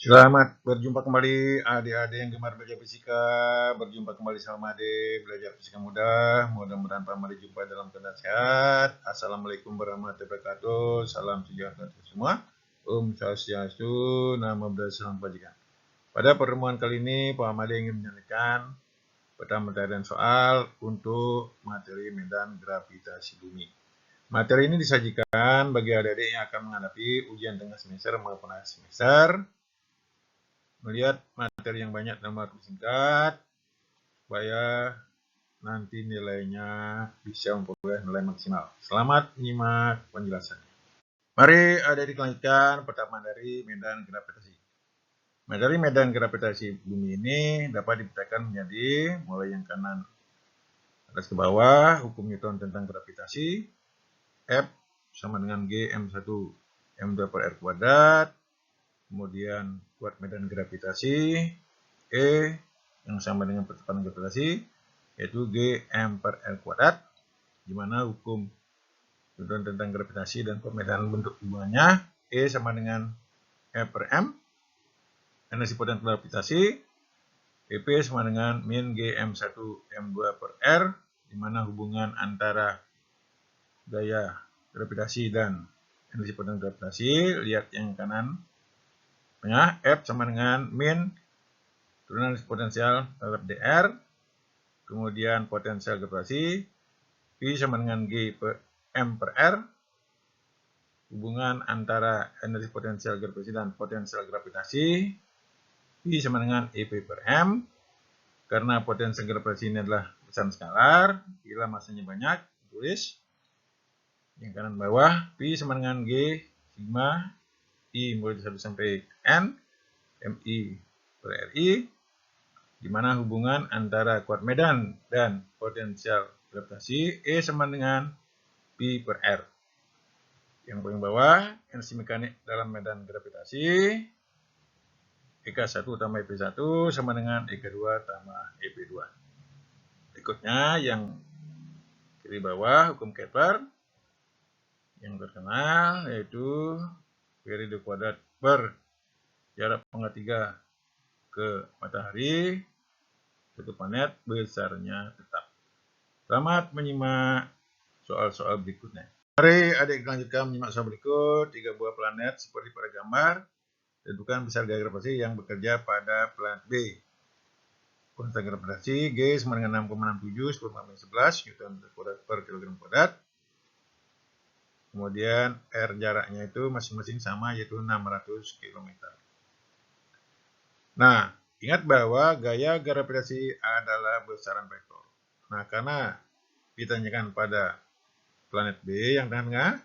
Selamat berjumpa kembali adik-adik yang gemar belajar fisika. Berjumpa kembali sama adik belajar fisika mudah. Mudah-mudahan Pak Mari jumpa dalam keadaan sehat. Assalamualaikum warahmatullahi wabarakatuh. Salam sejahtera untuk semua. Om Swastiastu, Namo Buddhaya, Salam Kebajikan. Pada pertemuan kali ini Pak Mari ingin menyampaikan pemateri soal untuk materi medan gravitasi bumi. Materi ini disajikan bagi adik-adik yang akan menghadapi ujian tengah semester maupun akhir semester. Melihat materi yang banyak dalam waktu singkat supaya nanti nilainya bisa memperoleh nilai maksimal. Selamat menyimak penjelasannya. Mari adik-adik lanjutkan pertama dari medan gravitasi. Materi medan gravitasi bumi ini dapat dipecahkan menjadi mulai yang kanan atas ke bawah, hukum Newton tentang gravitasi, F sama dengan G M1 M2 per R kuadrat, kemudian kuat medan gravitasi, E yang sama dengan percepatan gravitasi, yaitu G M per L kuadrat, di mana hukum Newton tentang gravitasi dan pemetaan bentuk hubungannya E sama dengan F per M, energi potensial gravitasi, EP sama dengan min G M1 M2 per R, di mana hubungan antara gaya gravitasi dan energi potensial gravitasi, lihat yang kanan, F sama dengan min turunan potensial terhadap dr, kemudian potensial gravitasi P sama dengan G per M per R, hubungan antara energi potensial gravitasi dan potensial gravitasi P sama dengan EP per M, karena potensial gravitasi ini adalah besaran skalar, bila masanya banyak, tulis yang kanan bawah, P sama dengan G sigma I mulai dari 1 sampai N MI per RI, di mana hubungan antara kuat medan dan potensial gravitasi E sama dengan P per R. Yang paling bawah, energi mekanik dalam medan gravitasi EK1 tambah EP1 sama dengan EK2 tambah EP2. Berikutnya yang kiri bawah, hukum Kepler yang terkenal yaitu periode kuadrat per jarak pangkat 3 ke matahari, satu planet besarnya tetap. Selamat menyimak soal-soal berikutnya. Mari adik lanjutkan menyimak soal berikut. 3 buah planet seperti pada gambar. Tentukan besar gaya gravitasi yang bekerja pada planet B. Konstan gravitasi G sama dengan 6,67 10 Newton per kilogram kuadrat. Kemudian R jaraknya itu masing-masing sama, yaitu 600 km. Nah, ingat bahwa gaya gravitasi adalah besaran vektor. Nah, karena ditanyakan pada planet B yang tengah,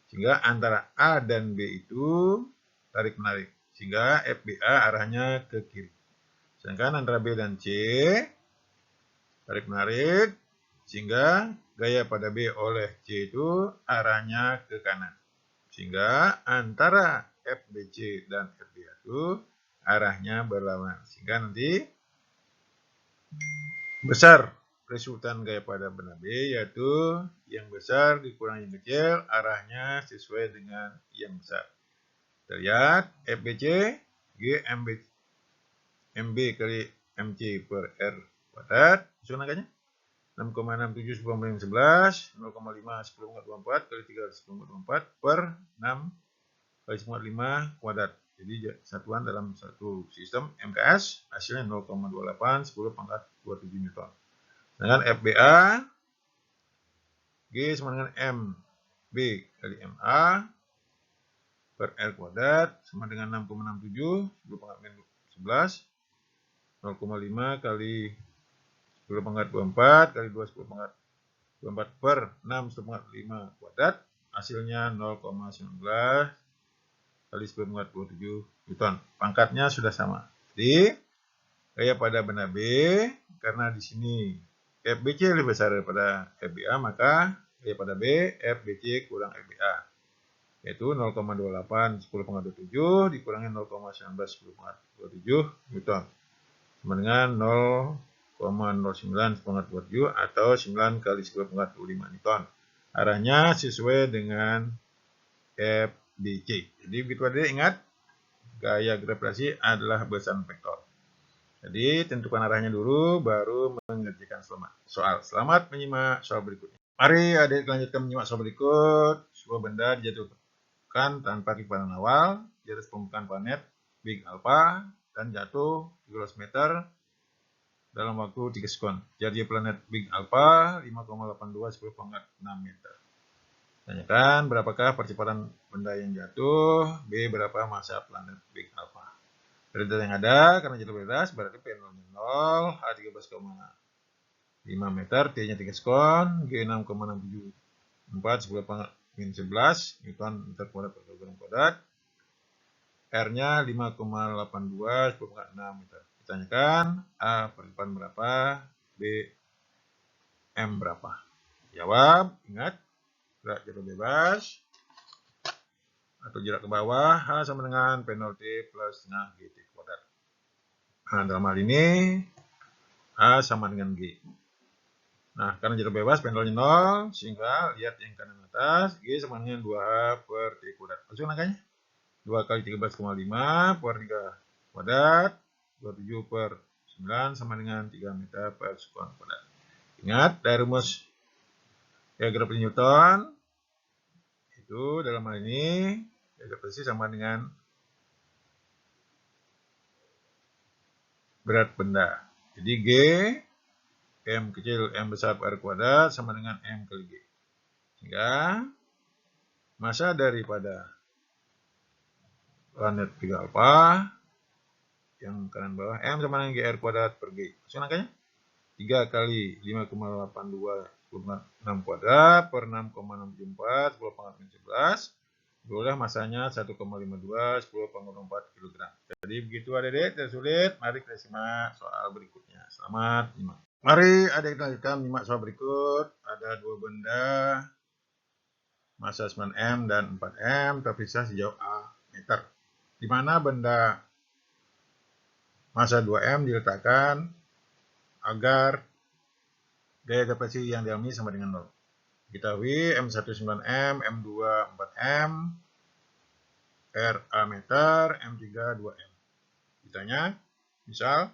sehingga antara A dan B itu tarik-menarik. Sehingga FBA arahnya ke kiri. Sedangkan antara B dan C tarik-menarik, sehingga gaya pada B oleh C itu arahnya ke kanan. Sehingga antara FBC dan FBA itu arahnya berlawanan. Sehingga nanti besar resultan gaya pada benda B, yaitu yang besar dikurangi yang kecil, arahnya sesuai dengan yang besar. Kita lihat FBC, G MB kali MC per R kuadrat, susun angkanya 6,67 10 11, 0,5 10,24 kali 3 10,24 per 6 kali 10,5 kuadrat. Jadi satuan dalam satu sistem MKS hasilnya 0,28 10 pangkat 27 Newton. Sedangkan FBA G sama dengan MB kali MA per R kuadrat sama dengan 6,67 10 pangkat 11 0,5 kali 10 pangkat 24 kali 2 10 pangkat 24 per 6 10 pangkat 5 kuadrat, hasilnya 0,19 kali 10 pangkat 27 Newton. Pangkatnya sudah sama. Jadi gaya pada benda B, karena di sini FBC lebih besar daripada FBA, maka gaya pada B FBC kurang FBA, yaitu 0,28 10 pangkat 27 dikurangi 0,19 10 pangkat 27 Newton, sama dengan 0,09 10 pangkat 27 atau 9 kali 10 pangkat 25 Newton. Arahnya sesuai dengan FBC. Jadi begitu adik ingat, gaya gravitasi adalah besaran vektor. Jadi tentukan arahnya dulu, baru mengerjakan soal. Selamat menyimak soal berikutnya. Mari adik lanjutkan menyimak soal berikut. Sebuah benda dijatuhkan tanpa kiparan awal di atas permukaan planet Big Alpha dan jatuh 13 meter dalam waktu 3 sekon. Jadi planet Big Alpha 5,82 10⁻6 meter. Tanyakan berapakah percepatan benda yang jatuh, B berapa massa planet Big Alpha. Dari data yang ada, karena jatuh bebas, berarti P0 0, H 13,5 meter, T-nya 3 sekon, G 6,674 10⁻11 Newton meter kuadrat per kilogram kuadrat, R-nya 5,82 10⁻6 meter. Ditanyakan A percepatan berapa, B M berapa. Jawab, ingat, gerak jatuh bebas atau jarak ke bawah, H sama dengan P0T plus setengah GT kuadrat. Nah, dalam hal ini H sama dengan G. Nah, karena jarak bebas P0-nya 0, sehingga lihat yang kanan atas, G sama dengan 2H per T kuadrat. Langsung angkanya. 2 kali 13,5 per 3 kuadrat, 27 per 9 sama dengan 3 meter per sekon kuadrat. Ingat, dari rumus gravitasi Newton, itu dalam hal ini gravitasi sama dengan berat benda. Jadi G, M kecil, M besar per R kuadrat sama dengan M kali G. Sehingga massa daripada planet Big Alpha yang kanan bawah M sama dengan GR kuadrat per G. Maksudnya angkanya 3 kali 5,82 10⁻6 kuadrat per 6,674 10⁻11 Itulah masanya 1,52 10⁻4 kg. Jadi begitu adik-adik, tidak sulit. Mari kita simak soal berikutnya. Selamat menyimak. Mari adik-adik lanjutkan menyimak soal berikut. Ada dua benda massa 9M dan 4M terpisah sejauh A meter. Di mana benda massa 2M diletakkan agar gaya gravitasi yang dialami sama dengan 0. Diketahui M1 9M, M2 4M, RA meter, M3 2M. Ditanya, misal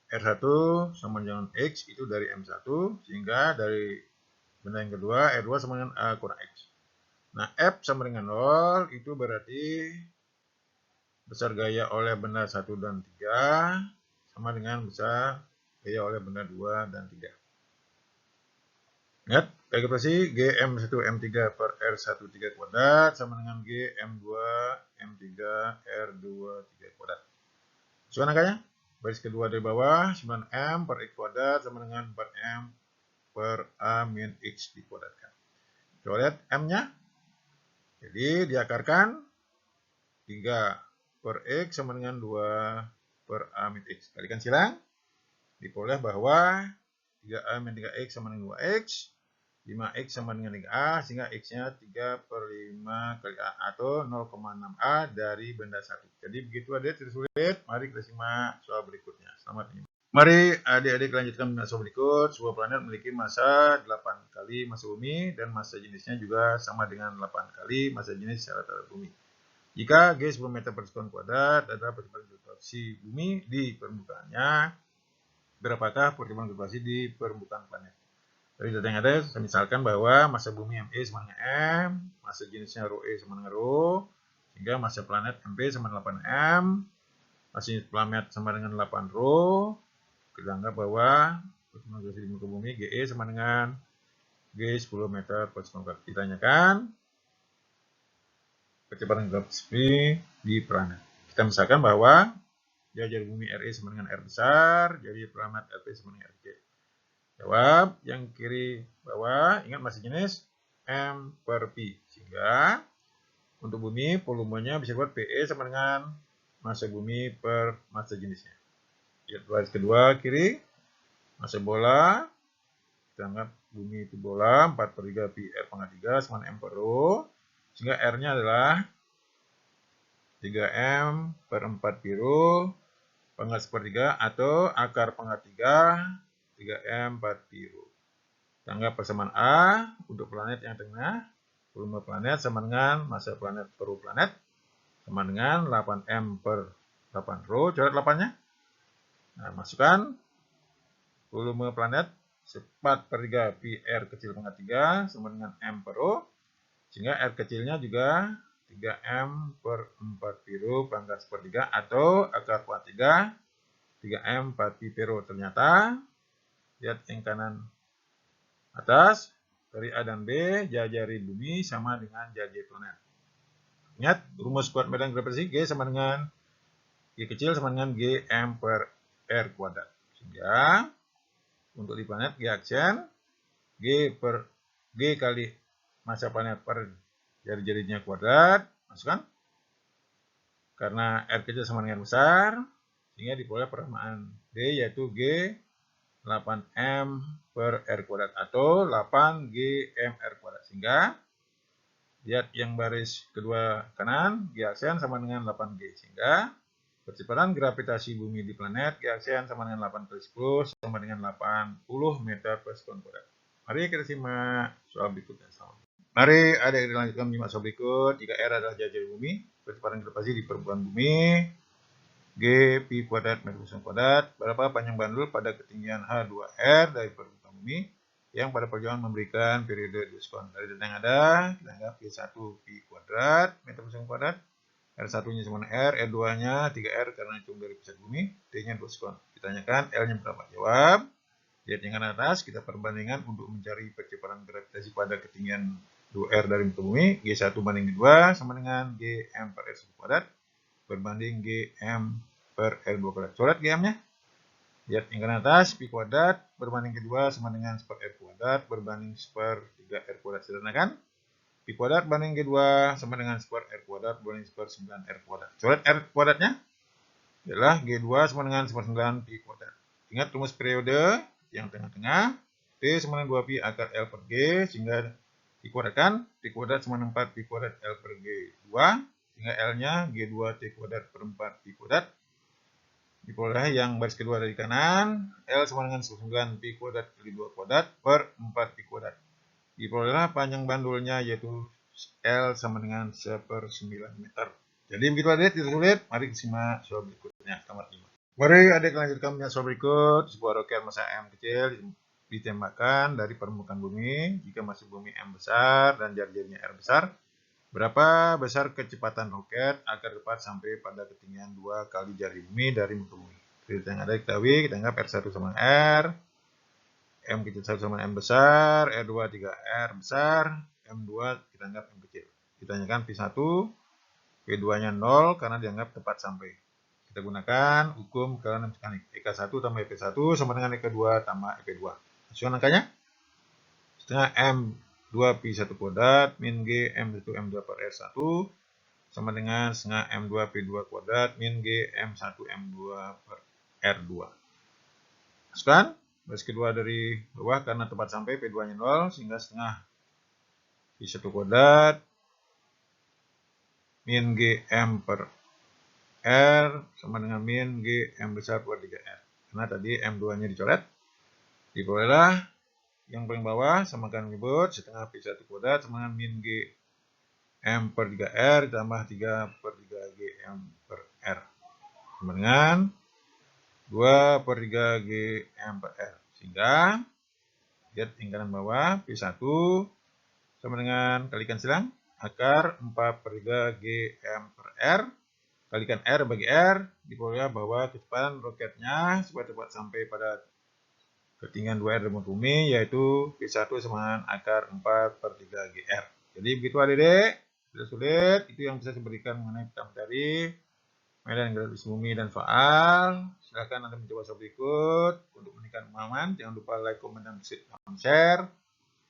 R1 sama dengan X itu dari M1, sehingga dari benda yang kedua R2 sama dengan A kurang X. Nah, F sama dengan 0 itu berarti besar gaya oleh benda 1 dan 3 sama dengan besar gaya oleh benda 2 dan 3. Ingat, gaya gravitasi Gm1 M3 per R1 3 kuadrat sama dengan Gm2 M3 R2 3 kuadrat. Soal angkanya, baris kedua dari bawah 9M per X kuadrat sama dengan 4M per A min X dikuadratkan. Coba lihat M-nya. Jadi diakarkan 3 per X sama dengan 2 per A min X. Kalikan silang. Diperoleh bahwa 3A min 3X sama dengan 2X. 5X sama dengan 3A, sehingga X-nya 3 per 5 kali A, atau 0,6A dari benda 1. Jadi begitu adik, tidak sulit. Mari kita simak soal berikutnya. Selamat menyimak. Mari adik-adik lanjutkan dengan soal berikut. Sebuah planet memiliki massa 8 kali massa bumi, dan massa jenisnya juga sama dengan 8 kali massa jenis rata-rata bumi. Jika G 10 meter per sekon kuadrat adalah percepatan gravitasi bumi di permukaannya, berapakah percepatan gravitasi di permukaan planet? Dari data yang ada, saya misalkan bahwa massa bumi ME sama dengan M, massa jenisnya ρE sama dengan ρ, sehingga massa planet MP sama dengan 8M, massa jenis planet sama dengan 8ρ. Kita anggap bahwa percepatan gravitasi di muka bumi GE sama dengan G 10 meter per sekon kuadrat. Ditanyakan percepatan gravitasi di planet. Kita misalkan bahwa jajar bumi RE sama dengan R besar, jadi planet RP sama dengan RJ. Jawab yang kiri bawah, ingat massa jenis M per Pi. Sehingga untuk bumi volumenya bisa buat PE sama dengan massa bumi per massa jenisnya. Lihat baris kedua kiri, massa bola, kita anggap bumi itu bola 4 per 3 Pi R pangkat 3 sama M per ρ. Sehingga R-nya adalah 3M per 4 Pi ρ pangkat sepertiga, atau akar pangkat 3 3M 4 Pi ρ. Kita anggap persamaan A untuk planet yang tengah, volume planet sama dengan massa planet per planet. sama dengan 8M per 8 rho. Coret 8-nya. Nah, masukkan volume planet 4/3 pi R kecil pangkat 3 sama dengan M per rho. Sehingga R kecilnya juga 3M per 4 pi rho pangkat 1/3 atau akar kuat 3, 3M 4 pi per rho. Ternyata, lihat yang kanan atas, dari A dan B, jari-jari bumi sama dengan jari-jari planet. Ingat, rumus kuat medan gravitasi G sama dengan G kecil sama dengan G M per R kuadrat. Sehingga untuk di planet G aksen, G kali massa planet per jari-jarinya kuadrat, masukkan. Karena R kecil sama dengan besar, sehingga diperoleh persamaan D yaitu G 8M per R kuadrat atau 8GM R kuadrat. Sehingga lihat yang baris kedua kanan, G aksen sama dengan 8G. Sehingga percepatan gravitasi bumi di planet G aksen sama dengan 8 kali 10 sama dengan 80 meter per sekon kuadrat. Mari kita simak soal berikutnya. Mari adik-adik lanjutkan menyimak soal berikut. Jika R adalah jari-jari bumi, percepatan gravitasi di permukaan bumi G pi kuadrat meter per sekon kuadrat. Berapa panjang bandul pada ketinggian H2R dari permukaan bumi yang pada perjalanan memberikan periode 2 sekon. Dari data yang ada, kita anggap P1 pi kuadrat meter per sekon kuadrat. R1-nya sama R, R2-nya 3R karena hitung dari pusat bumi, T-nya 2 sekon. Ditanyakan L-nya berapa? Jawab. Lihat yang kanan atas, kita perbandingan untuk mencari percepatan gravitasi pada ketinggian 2R dari muka bumi. G1 banding G2 sama dengan Gm per R1 kuadrat berbanding Gm per R2 kuadrat. Coret Gm-nya. Lihat yang kanan atas, pi kuadrat berbanding G2 sama dengan seper R kuadrat berbanding seper 3R kuadrat. Sederhanakan. Pi kuadrat banding G2 sama dengan seper R kuadrat banding seper 9R kuadrat. Coret R kuadratnya adalah G2 sama dengan seper 9 pi kuadrat. Ingat rumus periode yang tengah-tengah, T sama dengan 2 pi akar L per G, sehingga dikuadratkan, T kuadrat sama dengan 4 pi kuadrat L per G2, sehingga L-nya G2 T kuadrat per 4 pi kuadrat. Diperoleh yang baris kedua dari kanan, L sama dengan 9 pi kuadrat kali 2 kuadrat per 4 pi kuadrat. Diperolehlah panjang bandulnya yaitu L sama dengan 1/9 meter. Jadi begitu adik, tidak sulit. Mari simak soal berikutnya. Selamat simak. Mari adik lanjutkan menyimak soal berikut. Sebuah roket massa M kecil ditembakkan dari permukaan bumi. Jika massa bumi M besar dan jari-jarinya R besar, berapa besar kecepatan roket agar dapat sampai pada ketinggian 2 kali jari bumi dari muka bumi? Kita yang ada diketahui, kita anggap R1 sama R, M kecil 1 sama M besar, R2 3R besar, M2 kita anggap M kecil. Ditanyakan P1, P2-nya 0 karena dianggap tepat sampai. Kita gunakan hukum kekuatan mekanik. EK1 tambah EP1 sama dengan EK2 tambah EP2. Masukkan angkanya. Setengah M2 P1 kuadrat min G M1 M2 per R1 sama dengan setengah M2 P2 kuadrat min G M1 M2 per R2. Masukkan. Baris kedua dari bawah karena tepat sampai P2-nya 0 sehingga setengah P1 kuadrat min G M per R sama dengan min G M besar per 3R. Karena tadi M2-nya dicoret. Diperolehlah yang paling bawah samakan menyebut setengah P1 kuadrat sama dengan min G M per 3R ditambah 3 per 3 G M per R. Sama dengan 2 per 3 G M per R. Sehingga, lihat yang kanan bawah, P1 sama dengan kalikan silang, akar 4 per 3 G M per R, kalikan R bagi R, diperoleh bahwa kecepatan roketnya supaya cepat sampai pada ketinggian 2R dari bumi, yaitu P1 sama dengan akar 4 per 3 GR. Jadi begitu adik-adik, tidak sulit, itu yang bisa saya berikan mengenai materi medan gravitasi bumi dan soal. Silahkan Anda mencoba soal berikut. Untuk meningkatkan pemahaman, jangan lupa like, komen, dan share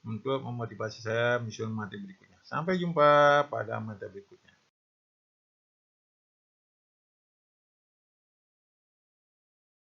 untuk memotivasi saya menyusun materi berikutnya. Sampai jumpa pada materi berikutnya.